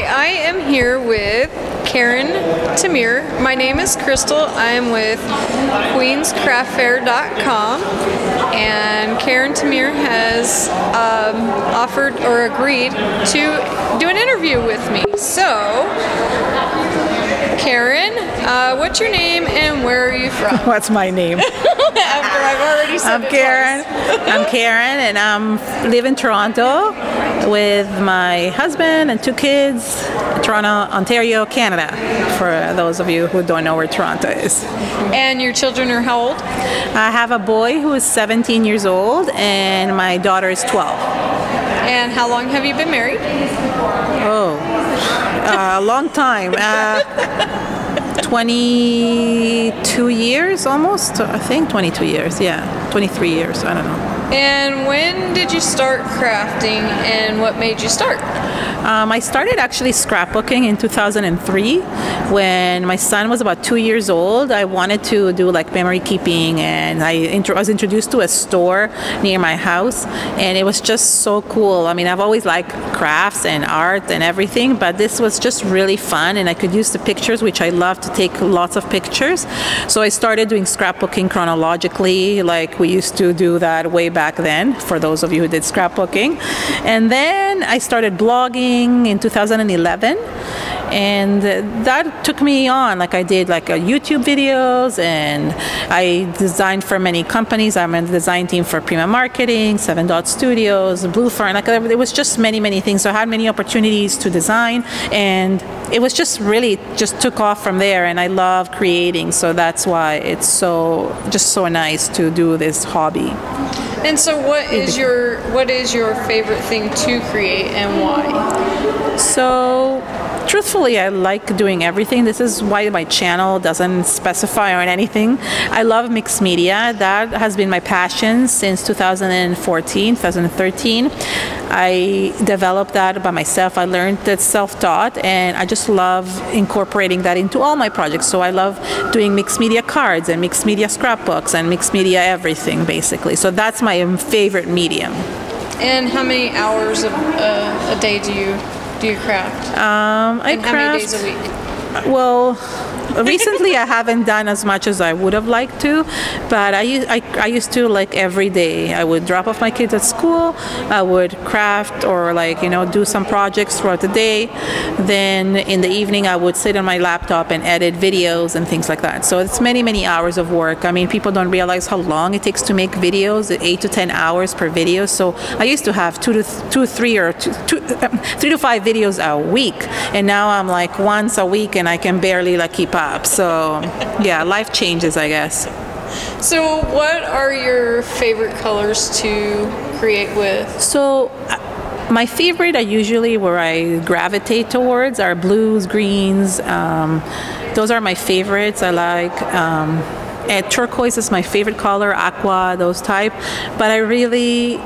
I am here with Keren, Tamir. My name is Crystal. I'm with queenscraftfair.com, and Keren Tamir has offered or agreed to do an interview with me. So, Keren, what's your name and where are you from? What's my name? After I've already said it Keren. twice. I'm Keren, and I live in Toronto with my husband and 2 kids. Toronto, Ontario, Canada, for those of you who don't know where Toronto is. And your children are how old? I have a boy who is 17 years old, and my daughter is 12. And how long have you been married? Oh, a long time. 22 years almost, I think 22 years, yeah, 23 years, I don't know. And when did you start crafting and what made you start? I started actually scrapbooking in 2003 when my son was about 2 years old. I wanted to do like memory keeping, and I was introduced to a store near my house, and it was just so cool. I mean, I've always liked crafts and art and everything, but this was just really fun, and I could use the pictures, which I love to take lots of pictures. So I started doing scrapbooking chronologically, like we used to do that way back then, for those of you who did scrapbooking. And then I started blogging in 2011, and that took me on. Like I did like YouTube videos, and I designed for many companies. I'm in the design team for Prima Marketing, 7 Dot Studios, Blue Fern. Like it was just many things. So I had many opportunities to design, and it was just really just took off from there. And I love creating, so that's why it's so nice to do this hobby. And so what is your favorite thing to create and why? So truthfully, I like doing everything. This is why my channel doesn't specify on anything. I love mixed media. That has been my passion since 2014, 2013. I developed that by myself. I learned that self-taught, and I just love incorporating that into all my projects. So I love doing mixed media cards and mixed media scrapbooks and mixed media everything, basically. So that's my favorite medium. And how many hours a day do you craft? How many days a week? Well, recently I haven't done as much as I would have liked to, but I used to, like, every day I would drop off my kids at school, I would craft or do some projects throughout the day. Then in the evening I would sit on my laptop and edit videos and things like that. So it's many hours of work. I mean, people don't realize how long it takes to make videos, 8 to 10 hours per video. So I used to have 3 to 5 videos a week, and now I'm like once a week, and I can barely keep up. So yeah, life changes, I guess. So what are your favorite colors to create with? So my favorite are usually where I gravitate towards are blues, greens. Those are my favorites. I like turquoise is my favorite color, aqua, those type. But I really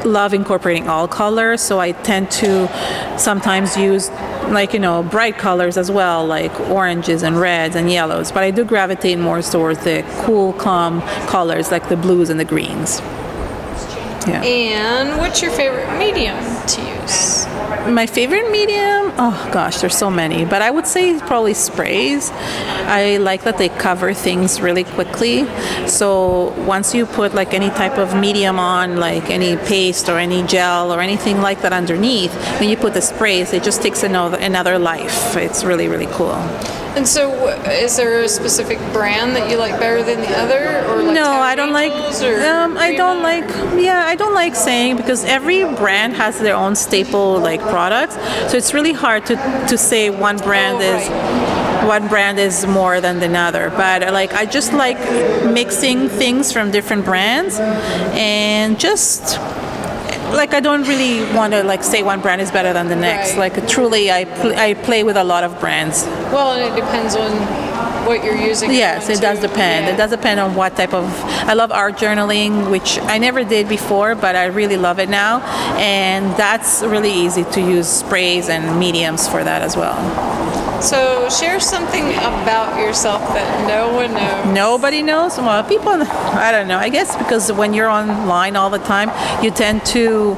love incorporating all colors, so I tend to sometimes use bright colors as well, like oranges and reds and yellows, but I do gravitate more towards the cool, calm colors like the blues and the greens. Yeah. And what's your favorite medium to use? My favorite medium? Oh gosh, there's so many, but I would say probably sprays. I like that they cover things really quickly. So once you put any type of medium on, like any paste or any gel or anything like that underneath, when you put the sprays, it just takes another life. It's really cool. And so, is there a specific brand that you like better than the other, or no? I don't like. I don't like saying, because every brand has their own staple products. So it's really hard to say one brand is more than another. But I just like mixing things from different brands, and just. I don't really want to say one brand is better than the next. Right. Truly, I play with a lot of brands. Well, and it depends on what you're using. Yes, it does depend. Yeah. It does depend on what type of. I love art journaling, which I never did before, but I really love it now, and that's really easy to use sprays and mediums for that as well. So share something about yourself that no one knows. Nobody knows? Well, people, I don't know. I guess because when you're online all the time, you tend to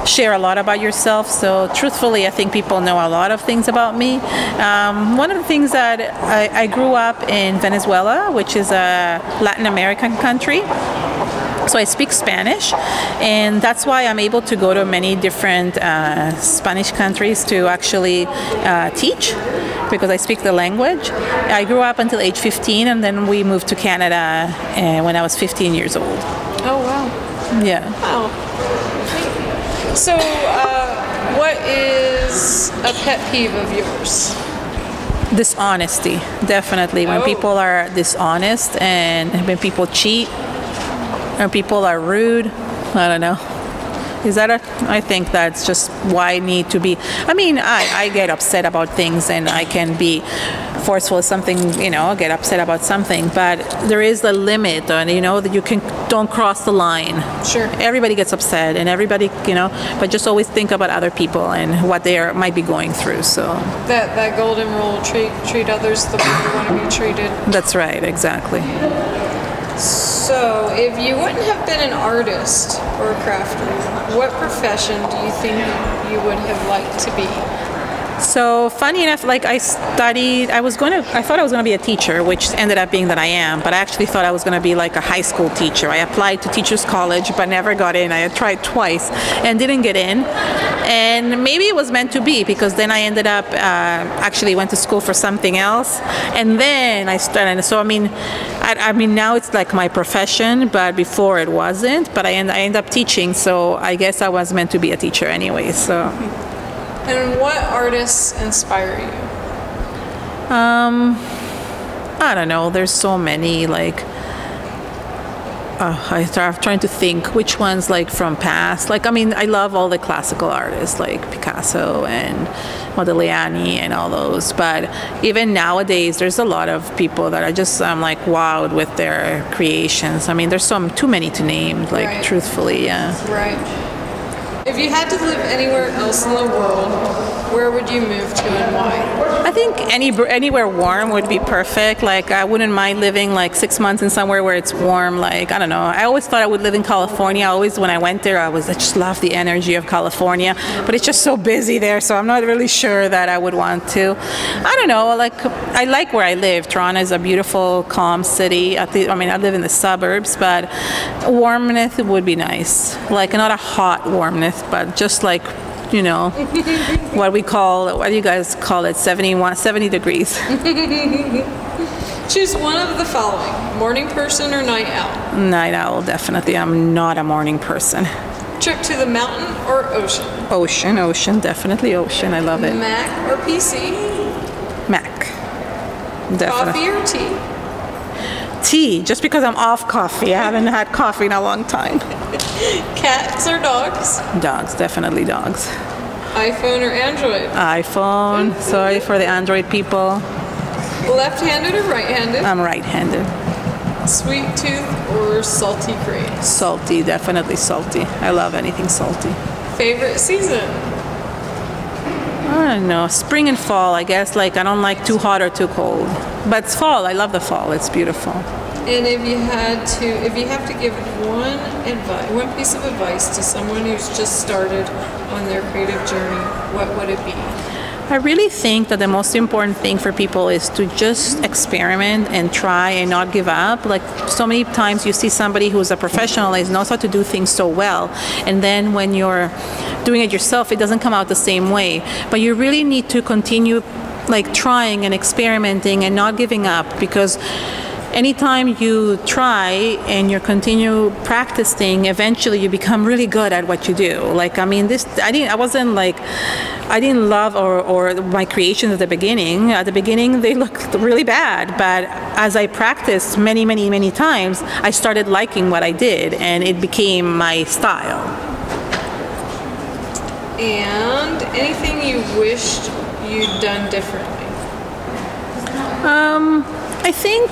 share a lot about yourself. So truthfully, I think people know a lot of things about me. One of the things that I grew up in Venezuela, which is a Latin American country. So I speak Spanish, and that's why I'm able to go to many different Spanish countries to actually teach, because I speak the language. I grew up until age 15, and then we moved to Canada when I was 15 years old. Oh, wow. Yeah. Wow. So, what is a pet peeve of yours? Dishonesty, definitely. When people are dishonest and when people cheat, or people are rude, I don't know. Is that I think that's just why I need to be. I mean, I get upset about things, and I can be forceful with something, get upset about something, but there is a limit, and that you don't cross the line. Sure. Everybody gets upset, and everybody, but just always think about other people and what they might be going through. So that golden rule: treat others the way you want to be treated. That's right, exactly. So, if you wouldn't have been an artist or a crafter, what profession do you think you would have liked to be? So funny enough, like I thought I was going to be a teacher, which ended up being that I am, but I actually thought I was going to be like a high school teacher. I applied to teachers college, but never got in. I had tried twice and didn't get in. And maybe it was meant to be, because then I ended up actually went to school for something else, and then I started. So I mean now it's like my profession, but before it wasn't. But I end up teaching, so I guess I was meant to be a teacher anyway. So. And what artists inspire you? I don't know. There's so many. Like, I'm trying to think which ones like from past. Like, I mean, I love all the classical artists like Picasso and Modigliani and all those. But even nowadays, there's a lot of people that I'm like wowed with their creations. I mean, there's too many to name. Like, right. Truthfully, yeah. Right. If you had to live anywhere else in the world, where would you move to and why? I think anywhere warm would be perfect. Like, I wouldn't mind living like 6 months in somewhere where it's warm. Like, I don't know. I always thought I would live in California. When I went there, I just love the energy of California. But it's just so busy there, so I'm not really sure that I would want to. I don't know. Like, I like where I live. Toronto is a beautiful, calm city. I live in the suburbs, but warmness would be nice. Like, not a hot warmness, but just like, what do you guys call it? 70 degrees. Choose one of the following: morning person or night owl? Night owl, definitely. I'm not a morning person. Trip to the mountain or ocean? Ocean, definitely ocean. I love it. Mac or PC? Mac. Definitely. Coffee or tea? Tea, just because I'm off coffee. I haven't had coffee in a long time. Cats or dogs? Dogs, definitely dogs. iPhone or Android? iPhone. Sorry for the Android people. Left-handed or right-handed? I'm right-handed. Sweet tooth or salty craze? Salty, definitely salty. I love anything salty. Favorite season? I don't know. Spring and fall, I guess. Like, I don't like too hot or too cold. But it's fall. I love the fall. It's beautiful. And if you have to give one piece of advice to someone who's just started on their creative journey, what would it be? I really think that the most important thing for people is to just experiment and try and not give up. Like, so many times you see somebody who's a professional and knows how to do things so well, and then when you're doing it yourself, it doesn't come out the same way. But you really need to continue like trying and experimenting and not giving up, because anytime you try and you continue practicing, eventually you become really good at what you do. Like, I mean, I didn't love or my creations at the beginning. At the beginning, they looked really bad, but as I practiced many times, I started liking what I did, and it became my style. And anything you wished you'd done differently? I think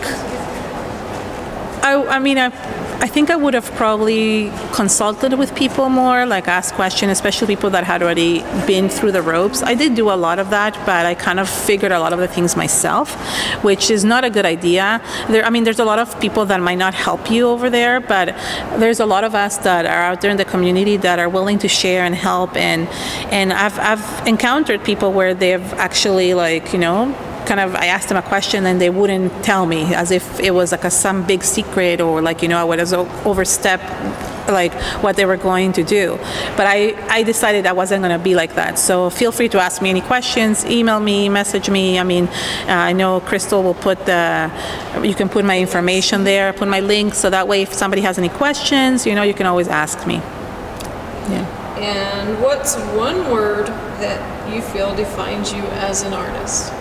I think I would have probably consulted with people more, like asked questions, especially people that had already been through the ropes. I did do a lot of that, but I kind of figured a lot of the things myself, which is not a good idea. There's a lot of people that might not help you over there, but there's a lot of us that are out there in the community that are willing to share and help. And I've encountered people where they've actually, like, I asked them a question and they wouldn't tell me, as if it was like some big secret, or like, I would overstep like what they were going to do. But I decided I wasn't going to be like that. So feel free to ask me any questions, email me, message me. I know Crystal will you can put my information there, put my link, so that way if somebody has any questions, you can always ask me. Yeah. And what's one word that you feel defines you as an artist?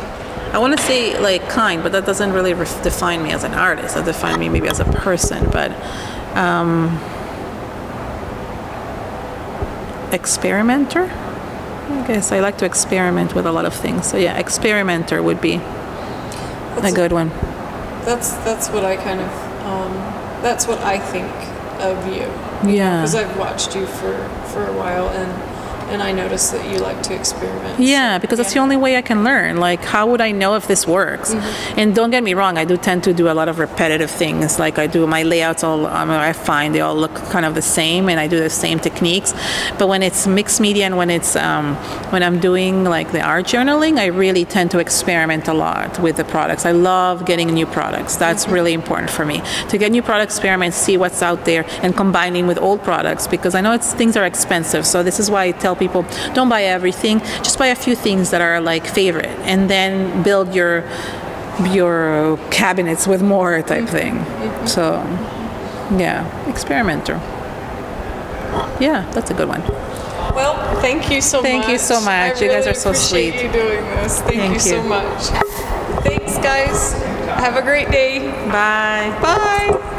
I want to say like kind, but that doesn't really define me as an artist. That defines me maybe as a person, but experimenter. I guess I like to experiment with a lot of things. So yeah, experimenter would be a good one. That's what I kind of that's what I think of you. Yeah. Because I've watched you for a while, and I noticed that you like to experiment. Yeah, because that's the only way I can learn. Like, how would I know if this works? Mm-hmm. And don't get me wrong, I do tend to do a lot of repetitive things. Like I do my layouts I find they all look kind of the same, and I do the same techniques. But when it's mixed media and when it's when I'm doing like the art journaling, I really tend to experiment a lot with the products. I love getting new products. That's really important for me. To get new products, experiment, see what's out there, and combining with old products, because I know things are expensive. So this is why I tell people, don't buy everything, just buy a few things that are like favorite, and then build your cabinets with more type thing. So yeah, experimenter. Yeah, that's a good one. Well, thank you so much. Thank you so much. You guys are so sweet. I really appreciate you doing this. Thank you so much. Thanks, guys. Have a great day. Bye. Bye.